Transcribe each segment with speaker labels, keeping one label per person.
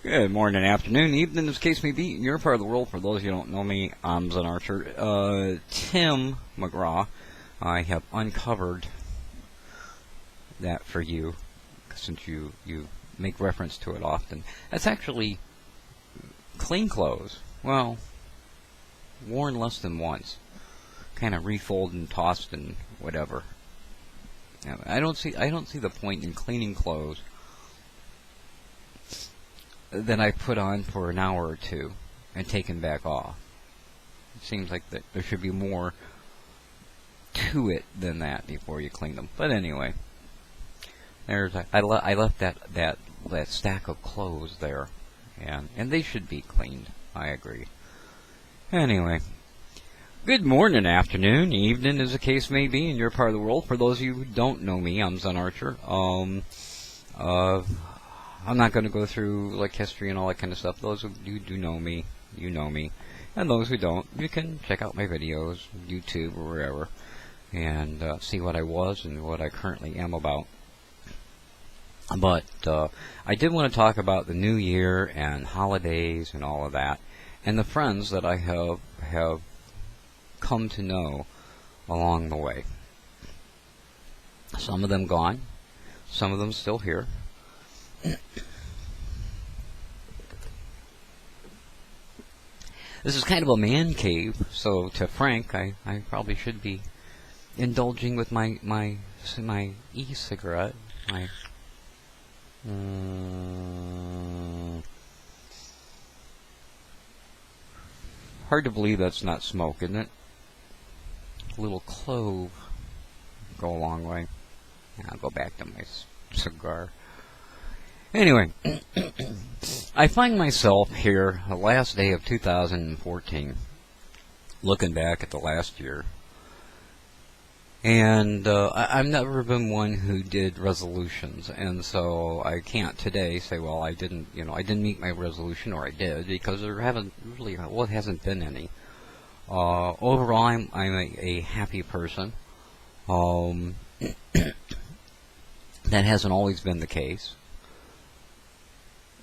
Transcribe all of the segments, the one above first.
Speaker 1: Good morning, afternoon, evening, as the case may be, in your part of the world. For those of you who don't know me, I'm ZenArcher. Tim McGraw, I have uncovered that for you, since you make reference to it often. That's actually clean clothes. Well, worn less than once. Kind of refolded and tossed and whatever. I don't see the point in cleaning clothes that I put on for an hour or two and taken back off. It seems like that there should be more to it than that before you clean them. But anyway, I left that stack of clothes there, and they should be cleaned. I agree. Anyway, good morning, afternoon, evening, as the case may be, in your part of the world. For those of you who don't know me, I'm ZenArcher. I'm not going to go through like history and all that kind of stuff. Those of you who do know me, you know me. And those who don't, you can check out my videos, YouTube or wherever, and see what I was and what I currently am about. But I did want to talk about the new year and holidays and all of that, and the friends that I have come to know along the way. Some of them gone, some of them still here. This is kind of a man cave, so to Frank, I probably should be indulging with my e-cigarette. Hard to believe that's not smoke, isn't it? A little clove go a long way. I'll go back to my cigar. Anyway, I find myself here, the last day of 2014, looking back at the last year, and I've never been one who did resolutions, and so I can't today say, well, I didn't meet my resolution, or I did, because there hasn't been any. Overall, I'm a happy person. That hasn't always been the case,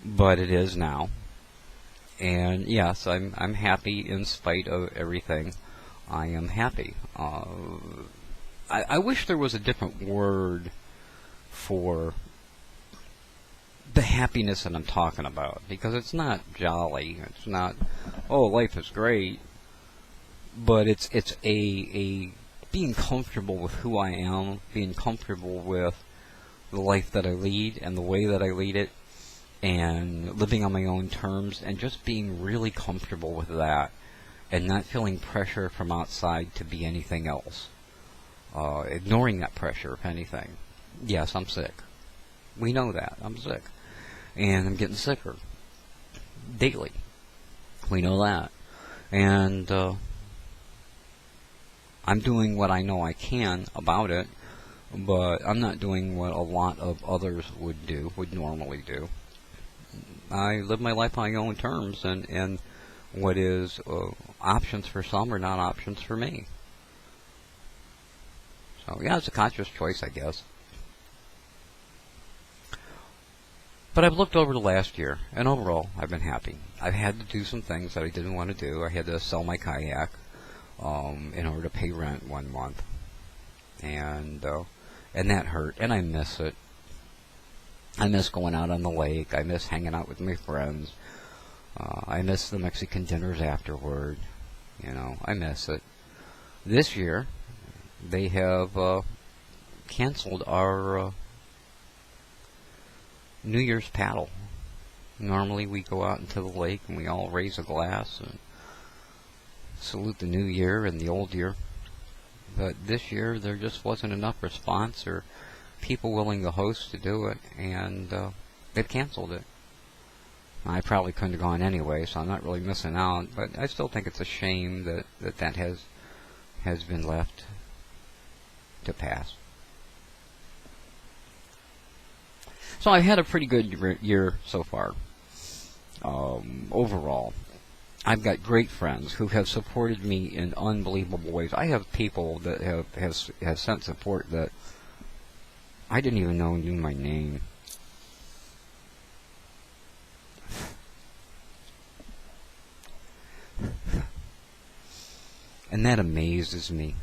Speaker 1: but it is now. And yes, I'm happy in spite of everything. I am happy. I wish there was a different word for the happiness that I'm talking about, because it's not jolly. It's not, oh, life is great, but it's a being comfortable with who I am, being comfortable with the life that I lead and the way that I lead it, and living on my own terms, and just being really comfortable with that, and not feeling pressure from outside to be anything else. Ignoring that pressure, if anything. Yes, I'm sick. We know that. I'm sick. And I'm getting sicker. Daily. We know that. And I'm doing what I know I can about it, but I'm not doing what a lot of others would normally do. I live my life on my own terms, and what is options for some are not options for me. So yeah, it's a conscious choice, I guess. But I've looked over the last year, and overall, I've been happy. I've had to do some things that I didn't want to do. I had to sell my kayak in order to pay rent 1 month, and that hurt, and I miss it. I miss going out on the lake. I miss hanging out with my friends. I miss the Mexican dinners afterward. I miss it. This year, they have canceled our New Year's paddle. Normally, we go out into the lake and we all raise a glass and salute the new year and the old year. But this year, there just wasn't enough response or people willing to host to do it, and they've canceled it. I probably couldn't have gone anyway, so I'm not really missing out, but I still think it's a shame that has been left to pass. So I've had a pretty good year so far. Overall, I've got great friends who have supported me in unbelievable ways. I have people that have sent support that I didn't even know knew my name. And that amazes me.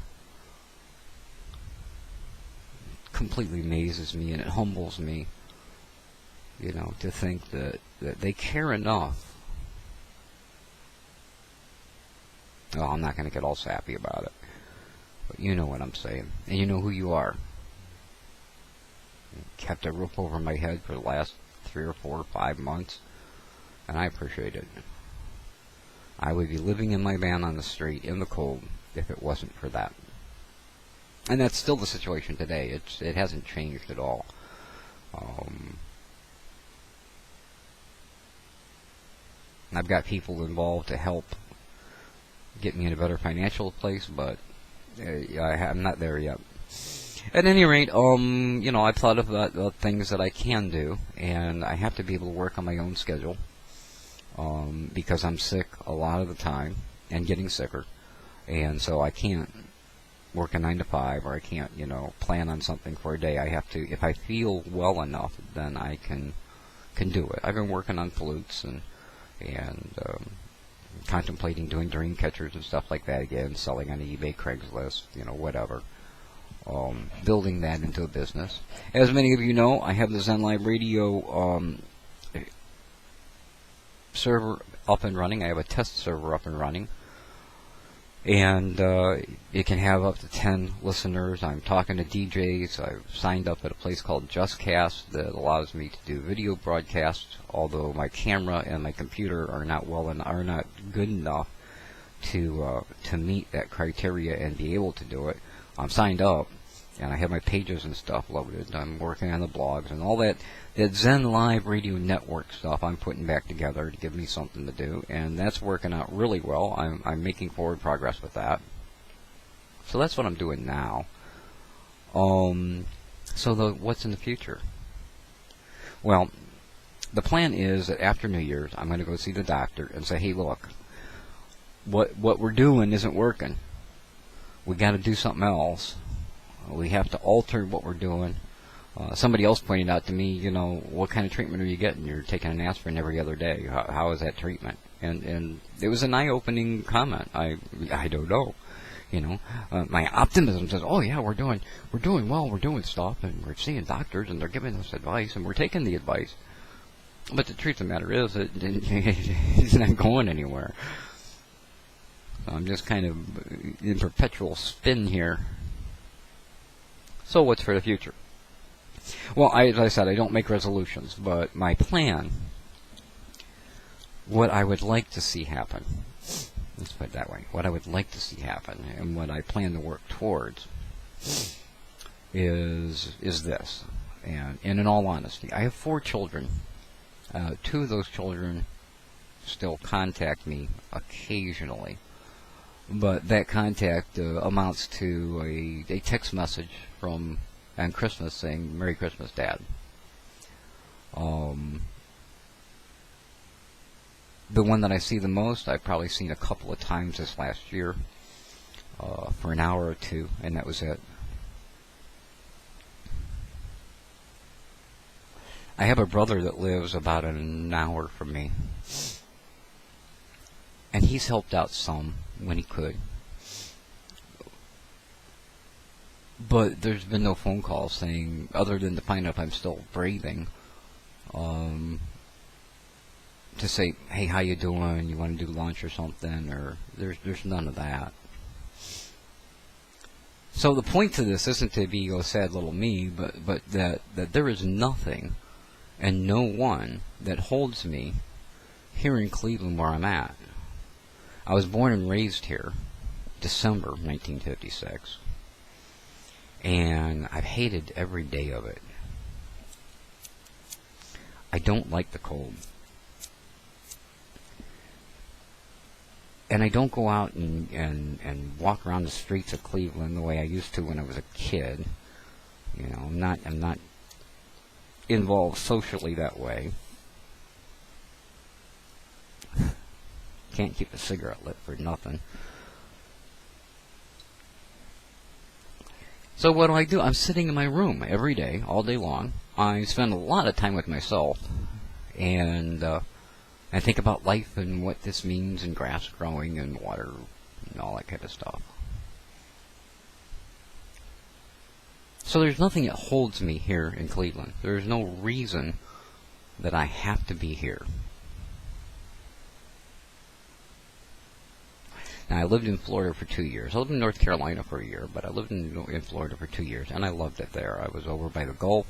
Speaker 1: Completely amazes me, and it humbles me, you know, to think that they care enough. Well, I'm not going to get all sappy about it, but you know what I'm saying, and you know who you are. Kept a roof over my head for the last 3 or 4 or 5 months, and I appreciate it. I would be living in my van on the street in the cold if it wasn't for that. And that's still the situation today. It hasn't changed at all. I've got people involved to help get me in a better financial place, but I'm not there yet. At any rate, you know, I've thought of the things that I can do, and I have to be able to work on my own schedule, because I'm sick a lot of the time and getting sicker, and so I can't work a 9 to 5, or I can't, you know, plan on something for a day. I have to, if I feel well enough, then I can do it. I've been working on flutes and contemplating doing dream catchers and stuff like that again, selling on eBay, Craigslist, you know, whatever. Building that into a business. As many of you know, I have the Zen Live Radio server up and running. I have a test server up and running, and it can have up to 10 listeners. I'm talking to DJs. I've signed up at a place called JustCast that allows me to do video broadcasts, although my camera and my computer are not good enough to meet that criteria and be able to do it. I'm signed up, and I have my pages and stuff loaded. I'm working on the blogs and all that Zen Live Radio Network stuff I'm putting back together to give me something to do, and that's working out really well. I'm making forward progress with that. So that's what I'm doing now. So what's in the future? Well, the plan is that after New Year's, I'm going to go see the doctor and say, hey, look, what we're doing isn't working. We got to do something else. We have to alter what we're doing. Somebody else pointed out to me, you know, what kind of treatment are you getting? You're taking an aspirin every other day. How is that treatment? And it was an eye-opening comment. I don't know. You know, my optimism says, oh yeah, we're doing well, we're doing stuff, and we're seeing doctors, and they're giving us advice, and we're taking the advice. But the truth of the matter is, it's not going anywhere. I'm just kind of in perpetual spin here. So what's for the future? Well, as I said, I don't make resolutions, but my plan, what I would like to see happen, let's put it that way, what I would like to see happen, and what I plan to work towards, is this. And in all honesty, I have 4 children. 2 of those children still contact me occasionally. But that contact amounts to a text message from on Christmas saying, Merry Christmas, Dad. The one that I see the most, I've probably seen a couple of times this last year, for an hour or 2, and that was it. I have a brother that lives about an hour from me, and he's helped out some when he could. But there's been no phone calls saying, other than to find out if I'm still breathing, to say, hey, how you doing? You want to do lunch or something? Or there's none of that. So the point to this isn't to be sad little me, but that there is nothing and no one that holds me here in Cleveland where I'm at. I was born and raised here, December 1956, and I've hated every day of it. I don't like the cold. And I don't go out and walk around the streets of Cleveland the way I used to when I was a kid. You know, I'm not involved socially that way. Can't keep a cigarette lit for nothing. So what do? I'm sitting in my room every day, all day long. I spend a lot of time with myself, and I think about life and what this means, and grass growing, and water and all that kind of stuff. So there's nothing that holds me here in Cleveland. There's no reason that I have to be here. Now, I lived in Florida for 2 years. I lived in North Carolina for a year, but I lived in Florida for 2 years, and I loved it there. I was over by the Gulf.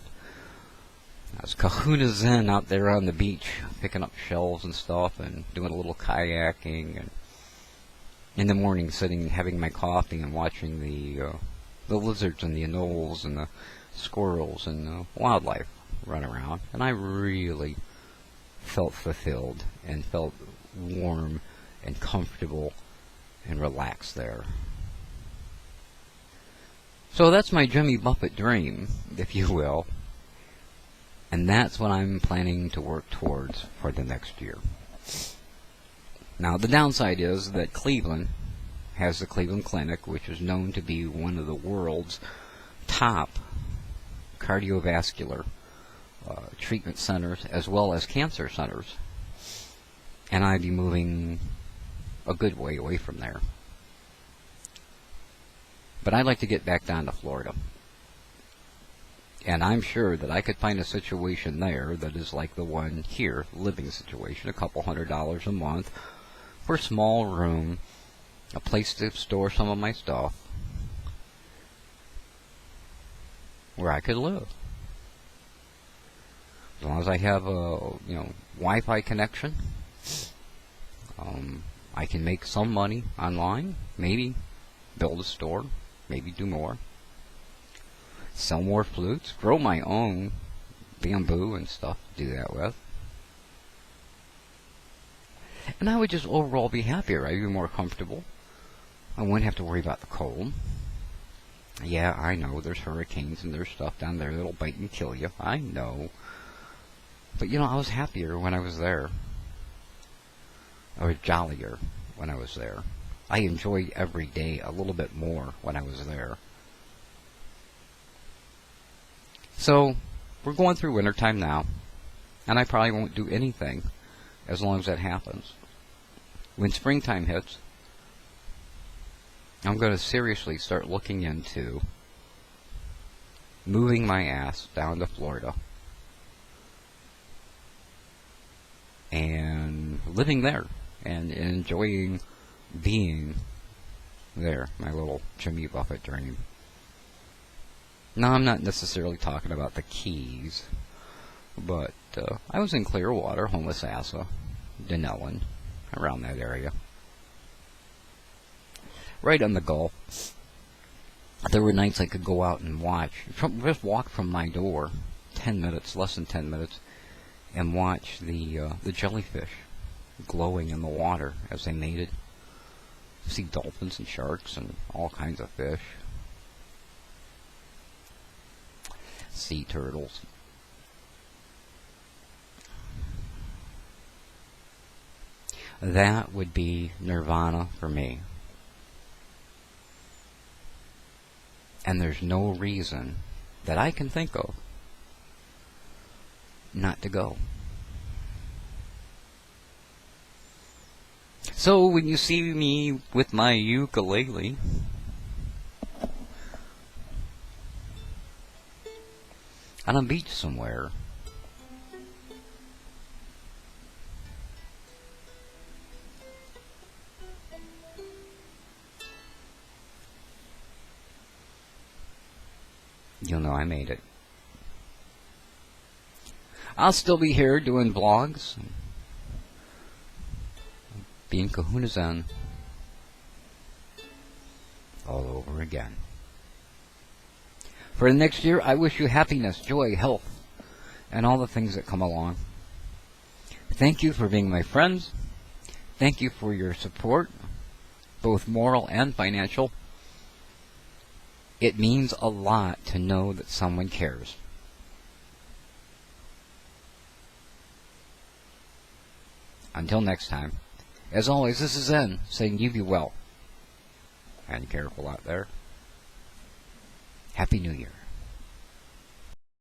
Speaker 1: I was kahuna zen out there on the beach, picking up shells and stuff, and doing a little kayaking, and in the morning sitting, having my coffee, and watching the lizards and the anoles and the squirrels and the wildlife run around. And I really felt fulfilled and felt warm and comfortable and relaxed there. So that's my Jimmy Buffett dream, if you will. And that's what I'm planning to work towards for the next year. Now, the downside is that Cleveland has the Cleveland Clinic, which is known to be one of the world's top cardiovascular treatment centers, as well as cancer centers. And I'd be moving a good way away from there. But I'd like to get back down to Florida. And I'm sure that I could find a situation there that is like the one here, living situation, $200 a month for a small room, a place to store some of my stuff, where I could live. As long as I have a Wi-Fi connection, I can make some money online, maybe build a store, maybe do more, sell more flutes, grow my own bamboo and stuff to do that with. And I would just overall be happier. I'd be more comfortable. I wouldn't have to worry about the cold. Yeah, I know there's hurricanes and there's stuff down there that'll bite and kill you. I know. But I was happier when I was there. I was jollier when I was there. I enjoyed every day a little bit more when I was there. So, we're going through wintertime now, and I probably won't do anything as long as that happens. When springtime hits, I'm going to seriously start looking into moving my ass down to Florida and living there and enjoying being there, my little Jimmy Buffett dream. Now, I'm not necessarily talking about the Keys, but I was in Clearwater, Homosassa, Denellen, around that area. Right on the Gulf. There were nights I could go out and watch, just walk from my door, 10 minutes, less than 10 minutes, and watch the jellyfish glowing in the water as they mated. See dolphins and sharks and all kinds of fish. Sea turtles. That would be nirvana for me. And there's no reason that I can think of not to go. So when you see me with my ukulele, on a beach somewhere, you'll know I made it. I'll still be here doing vlogs, being kahuna zen all over again. For the next year, I wish you happiness, joy, health, and all the things that come along. Thank you for being my friends. Thank you for your support, both moral and financial. It means a lot to know that someone cares. Until next time, as always, this is Zen saying you be well. And careful out there. Happy New Year.